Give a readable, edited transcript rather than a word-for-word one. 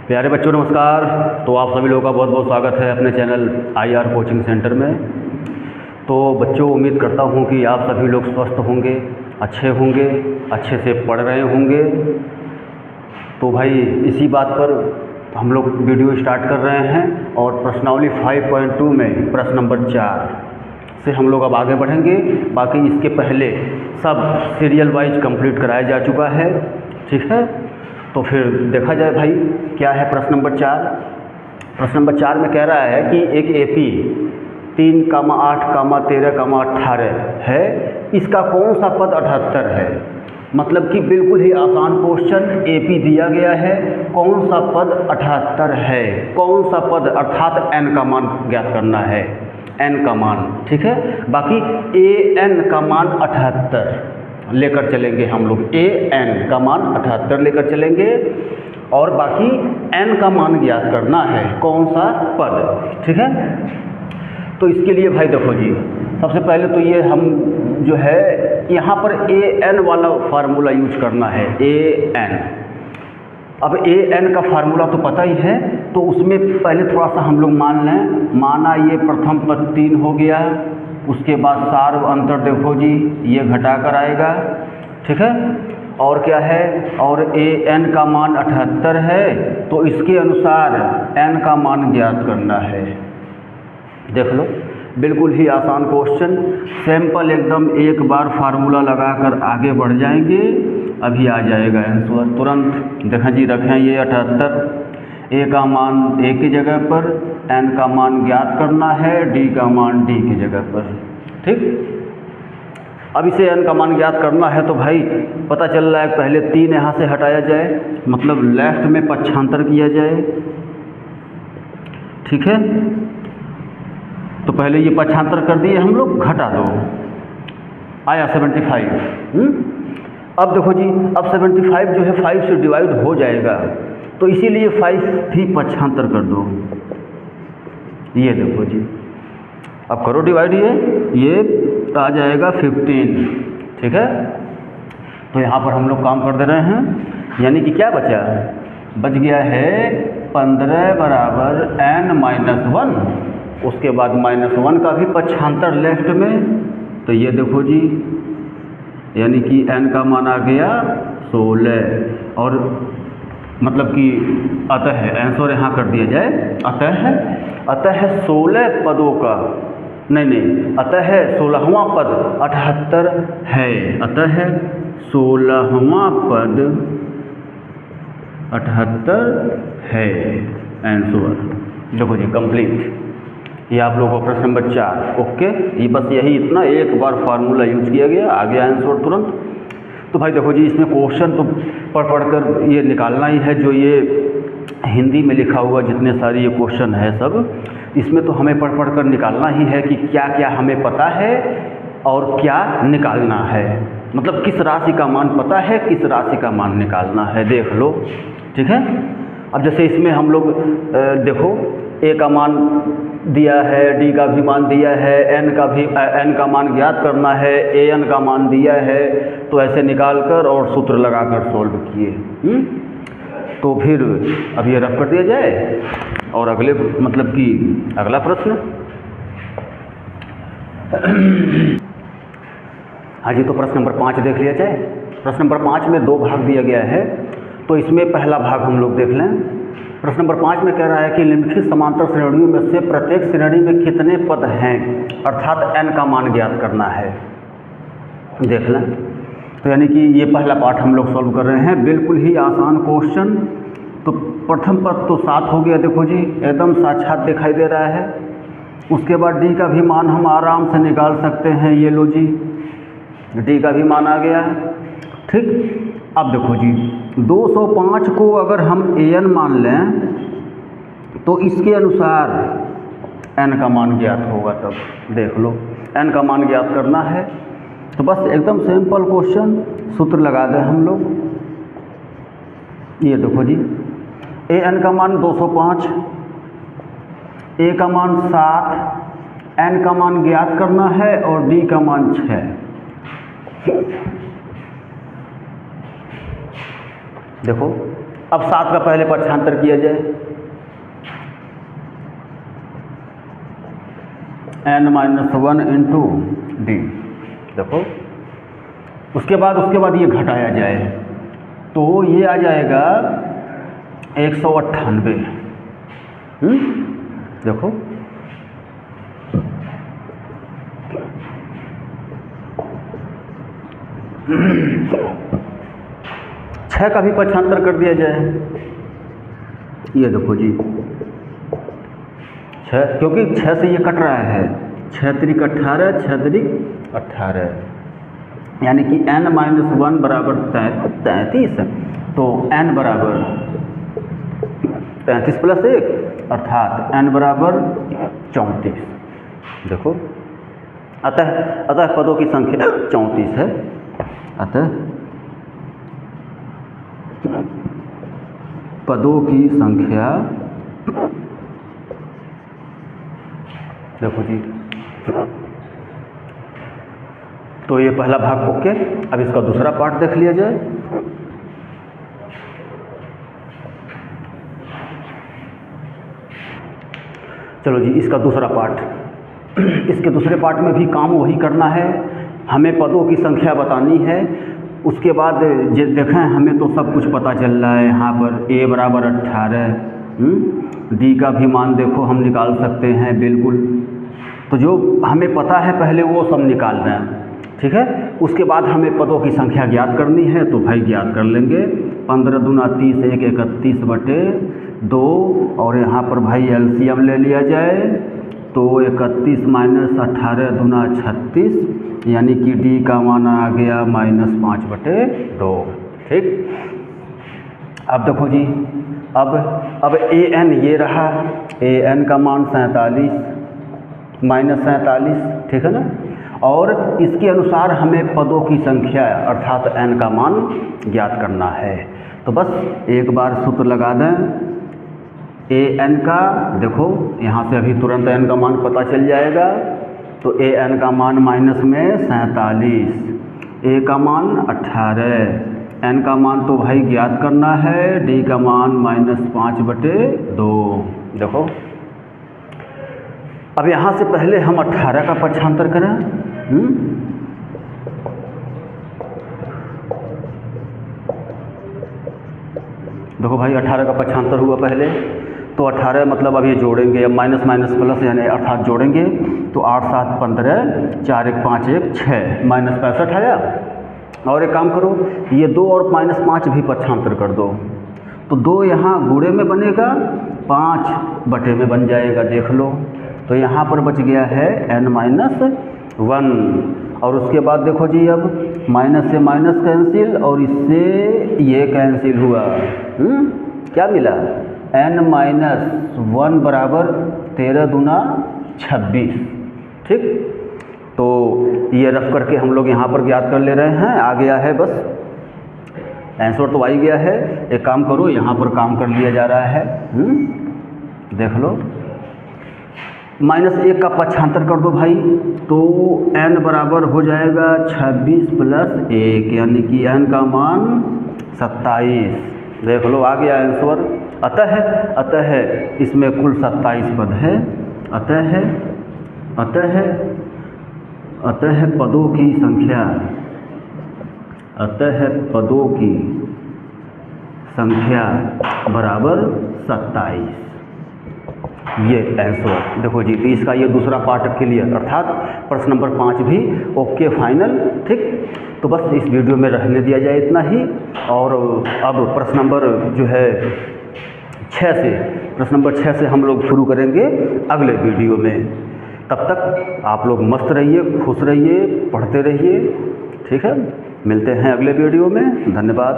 प्यारे बच्चों नमस्कार। तो आप सभी लोगों का बहुत बहुत स्वागत है अपने चैनल IR कोचिंग सेंटर में। तो बच्चों, उम्मीद करता हूँ कि आप सभी लोग स्वस्थ होंगे, अच्छे से पढ़ रहे होंगे। तो भाई इसी बात पर हम लोग वीडियो स्टार्ट कर रहे हैं और प्रश्नावली 5.2 में प्रश्न नंबर 4 से हम लोग अब आगे बढ़ेंगे। बाकी इसके पहले सब सीरियल वाइज कंप्लीट कराया जा चुका है, ठीक है। तो फिर देखा जाए भाई क्या है प्रश्न नंबर 4। प्रश्न नंबर 4 में कह रहा है कि एक AP 3, 8, 13, 18 है, इसका कौन सा पद 78 है। मतलब कि बिल्कुल ही आसान क्वेश्चन, AP दिया गया है, कौन सा पद 78 है, कौन सा पद अर्थात n का मान ज्ञात करना है, n का मान, ठीक है। बाकी AN का मान 78 लेकर चलेंगे हम लोग, AN का मान 78 लेकर चलेंगे और बाकी n का मान ज्ञात करना है, कौन सा पद, ठीक है। तो इसके लिए भाई देखो जी, सबसे पहले तो ये हम जो है यहाँ पर AN वाला फार्मूला यूज करना है, AN। अब AN का फार्मूला तो पता ही है, तो उसमें पहले थोड़ा सा हम लोग मान लें। माना ये प्रथम पद 3 हो गया, उसके बाद सार्व अंतर देखो जी ये घटाकर आएगा, ठीक है। और क्या है, और AN का मान 78 है, तो इसके अनुसार n का मान ज्ञात करना है। देख लो, बिल्कुल ही आसान क्वेश्चन, सिंपल एकदम। एक बार फार्मूला लगाकर आगे बढ़ जाएंगे, अभी आ जाएगा आंसर तुरंत। देखें जी, रखें ये 78, A का मान A की जगह पर, n का मान ज्ञात करना है, D का मान D की जगह पर, ठीक। अब इसे n का मान ज्ञात करना है तो भाई पता चल रहा है पहले 3 यहाँ से हटाया जाए, मतलब लेफ्ट में पक्षांतर किया जाए, ठीक है। तो पहले ये पक्षांतर कर दिए हम लोग, घटा दो, आया 75। अब देखो जी, अब 75 जो है 5 से डिवाइड हो जाएगा, तो इसीलिए 5 भी पक्षांतर कर दो। ये देखो जी, अब करो डिवाइड, ये आ जाएगा 15, ठीक है। तो यहाँ पर हम लोग काम कर दे रहे हैं, यानी कि क्या बचा, बच गया है 15 बराबर n-1। उसके बाद -1 का भी पक्षांतर लेफ्ट में, तो ये देखो जी, यानी कि n का मान आ गया 16। और मतलब कि अतः आंसर यहाँ कर दिया जाए, अतः 16 पदों का अतः 16वां पद 78 है, अतः 16वां पद 78 है आंसर। देखो जी कंप्लीट, ये आप लोगों का प्रश्न नंबर 4 ओके। ये बस यही इतना, एक बार फार्मूला यूज किया गया, आ गया आंसर तुरंत। तो भाई देखो जी, इसमें क्वेश्चन तो पढ़ कर ये निकालना ही है, जो ये हिंदी में लिखा हुआ जितने सारे ये क्वेश्चन है सब, इसमें तो हमें पढ़ कर निकालना ही है कि क्या क्या हमें पता है और क्या निकालना है। मतलब किस राशि का मान पता है, किस राशि का मान निकालना है, देख लो, ठीक है। अब जैसे इसमें हम लोग देखो, A का मान दिया है, D का भी मान दिया है, n का मान ज्ञात करना है, AN का मान दिया है, तो ऐसे निकाल कर और सूत्र लगाकर सॉल्व किए। तो फिर अब ये रफ कर दिया जाए और अगले मतलब कि अगला प्रश्न। हाँ जी, तो प्रश्न नंबर 5 देख लिया जाए। प्रश्न नंबर 5 में 2 भाग दिया गया है, तो इसमें पहला भाग हम लोग देख लें। प्रश्न नंबर 5 में कह रहा है कि निम्नलिखित समांतर श्रेणियों में से प्रत्येक श्रेणी में कितने पद हैं, अर्थात n का मान ज्ञात करना है। देख लें, तो यानी कि ये पहला पार्ट हम लोग सॉल्व कर रहे हैं, बिल्कुल ही आसान क्वेश्चन। तो प्रथम पद तो 7 हो गया, देखो जी एकदम साक्षात दिखाई दे रहा है। उसके बाद D का भी मान हम आराम से निकाल सकते हैं, ये लो जी, D का भी मान आ गया, ठीक। अब देखो जी, 205 को अगर हम AN मान लें तो इसके अनुसार n का मान ज्ञात होगा, तब देख लो n का मान ज्ञात करना है। तो बस एकदम सिंपल क्वेश्चन, सूत्र लगा दें हम लोग। ये देखो जी, AN का मान 205, A का मान 7, n का मान ज्ञात करना है और D का मान 6। देखो अब 7 का पहले पक्षांतर किया जाए, n-1 इंटू डी। देखो उसके बाद ये घटाया जाए तो ये आ जाएगा 198। देखो छः का भी पक्षांतर कर दिया जाए, ये देखो जी 6, क्योंकि 6 से ये कट रहा है, 6 त्रिक 18, 6 त्रिक 18, यानी कि n-1 बराबर 33, तो n बराबर 33 प्लस 1 अर्थात n बराबर 34। देखो अतः पदों की संख्या 34 है। अतः पदों की संख्या, देखो जी, तो ये पहला भाग ओके। अब इसका दूसरा पार्ट देख लिया जाए। चलो जी, इसका दूसरा पार्ट, इसके दूसरे पार्ट में भी काम वही करना है, हमें पदों की संख्या बतानी है। उसके बाद देखें हमें तो सब कुछ पता चल रहा है, यहाँ पर a बराबर 18, डी का भी मान देखो हम निकाल सकते हैं बिल्कुल। तो जो हमें पता है पहले वो सब निकाल रहे हैं, ठीक है। उसके बाद हमें पदों की संख्या ज्ञात करनी है, तो भाई ज्ञात कर लेंगे। 15 दूना 30, 1 31 बटे 2, और यहाँ पर भाई एलसीएम ले लिया जाए तो 31 माइनस 18 दूना 36, यानी कि डी का मान आ गया -5 बटे 2, ठीक। अब देखो जी, अब ए एन ये रहा, ए एन का मान 47 -47, ठीक है ना। और इसके अनुसार हमें पदों की संख्या अर्थात n का मान ज्ञात करना है। तो बस एक बार सूत्र लगा दें ए एन का, देखो यहाँ से अभी तुरंत n का मान पता चल जाएगा। तो ए एन का मान माइनस में 47, ए का मान 18, n का मान तो भाई ज्ञात करना है, डी का मान -5 बटे 2। देखो अब यहाँ से पहले हम 18 का पक्षांतर करें। देखो भाई 18 का पक्षांतर हुआ पहले, तो 18 मतलब अब ये जोड़ेंगे, अब माइनस माइनस प्लस यानी अर्थात जोड़ेंगे, तो 8 7 15, 4 1 5 1 6, -65 आया। और एक काम करो, ये 2 और -5 भी पक्षांतर कर दो, तो 2 यहाँ गुणे में बनेगा, 5 बटे में बन जाएगा, देख लो। तो यहाँ पर बच गया है n-1, और उसके बाद देखो जी, अब माइनस से माइनस कैंसिल और इससे ये कैंसिल हुआ, क्या मिला, n-1 बराबर 13 दूना 26, ठीक। तो ये रफ करके हम लोग यहाँ पर ज्ञात कर ले रहे हैं, आ गया है, बस आंसर तो आ ही गया है। एक काम करो, यहाँ पर काम कर लिया जा रहा है, देख लो। -1 का पक्षांतर कर दो भाई, तो n बराबर हो जाएगा 26 प्लस 1, यानी कि n का मान 27। देख लो आ गया आंसर। अतः इसमें कुल 27 पद है। अतः पदों की संख्या, बराबर 27। ये आंसर देखो जी। तो इसका ये दूसरा पार्ट क्लियर, अर्थात प्रश्न नंबर 5 भी ओके फाइनल, ठीक। तो बस इस वीडियो में रहने दिया जाए इतना ही। और अब प्रश्न नंबर जो है 6 से हम लोग शुरू करेंगे अगले वीडियो में। तब तक आप लोग मस्त रहिए, खुश रहिए, पढ़ते रहिए, ठीक है। मिलते हैं अगले वीडियो में। धन्यवाद।